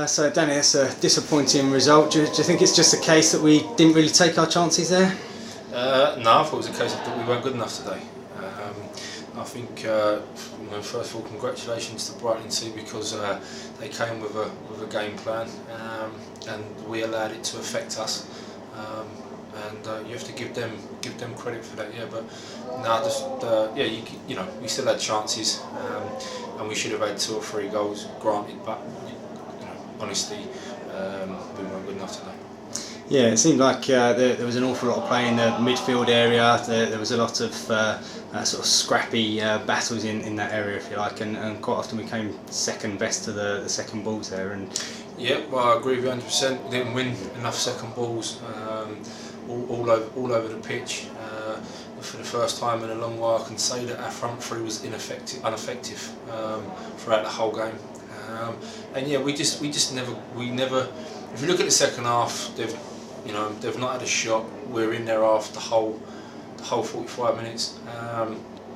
So Danny, that's a disappointing result. Do you think it's just a case that we didn't really take our chances there? No, I thought it was a case that we weren't good enough today. I think, first of all, congratulations to Brightlingsea because they came with a game plan and we allowed it to affect us. And you have to give them credit for that. Yeah, but no, we still had chances, and we should have had 2 or 3 goals, granted. But honestly, we weren't good enough today. Yeah, it seemed like there was an awful lot of play in the midfield area. There was a lot of sort of scrappy battles in that area, if you like, and quite often we came second best to the second balls there. And yeah, well, I agree with you 100%. We didn't win enough second balls all over the pitch. For the first time in a long while, I can say that our front three was ineffective throughout the whole game. And yeah, we never. If you look at the second half, they've not had a shot. We're in there after the whole 45 minutes,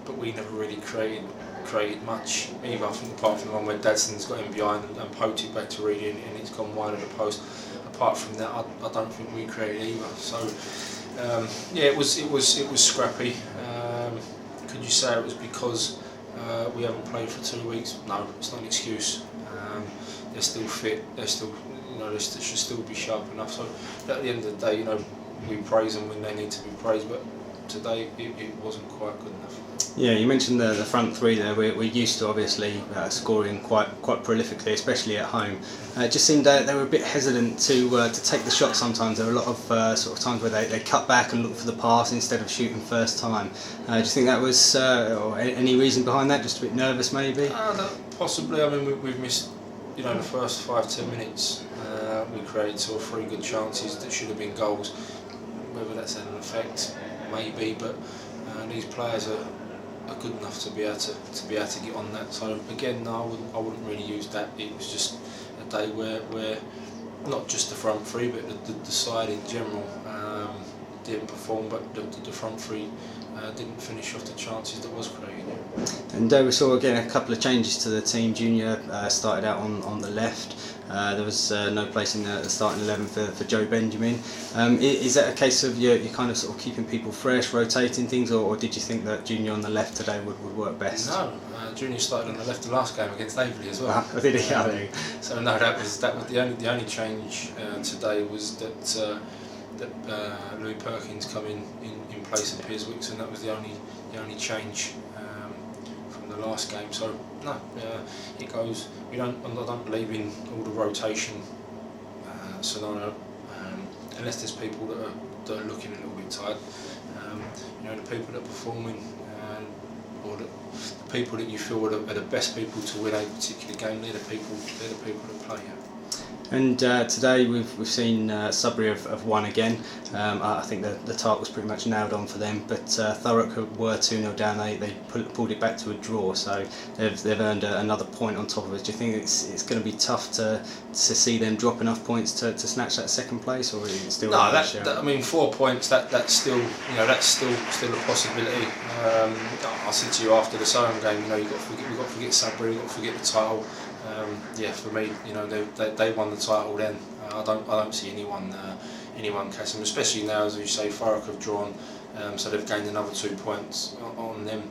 but we never really created much either. I think apart from the one where Dadson's got in behind and poked it back to Reedy and it's gone wide of the post. Apart from that, I don't think we created either. So yeah, it was scrappy. Could you say it was because we haven't played for 2 weeks? No, it's not an excuse. They're still fit. They're still, they should still be sharp enough. So at the end of the day, we praise them when they need to be praised. But today it wasn't quite good enough. Yeah, you mentioned the front three there. We're used to obviously scoring quite prolifically, especially at home. It just seemed they were a bit hesitant to take the shot sometimes. There were a lot of sort of times where they cut back and looked for the pass instead of shooting first time. Do you think that was or any reason behind that? Just a bit nervous maybe? Possibly. I mean, we've missed the first 5-10 minutes. We created 2 or 3 good chances that should have been goals. Whether that's had an effect, maybe, but these players are good enough to be able to get on that. So again, no, I wouldn't really use that. It was just a day where not just the front three, but the side in general didn't perform, but the front three didn't finish off the chances that was created. And we saw again a couple of changes to the team. Junior started out on the left. There was no place in the starting 11 for Joe Benjamin. Is that a case of you're kind of sort of keeping people fresh, rotating things, or did you think that Junior on the left today would work best? No, Junior started on the left the last game against Averley as well. Did he? Yeah. So no, that was the only change today was that Louis Perkins come in place of Piers Wicks, and that was the only change from the last game. So no, it goes. I don't believe in all the rotation scenario unless there's people that are looking a little bit tired. The people that are performing or the people that you feel are the best people to win a particular game, they're the people that play. Yeah. And today we've seen Sudbury have won again. I think the target was pretty much nailed on for them, but Thurrock were 2-0 down. They pulled it back to a draw, so they've earned another point on top of it. Do you think it's going to be tough to see them drop enough points to snatch that second place, or is it still? No, I mean 4 points. That's still that's still a possibility. I said to you after the Surham game, we've got to forget Sudbury, we've got to forget the title. For me, they won the title then. I don't see anyone catching them, especially now, as you say, Thurrock have drawn, so they've gained another 2 points on them.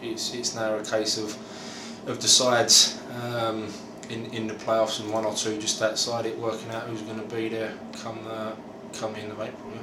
It's now a case of the sides in the playoffs and 1 or 2 just outside it, working out who's going to be there come the end of April. Yeah.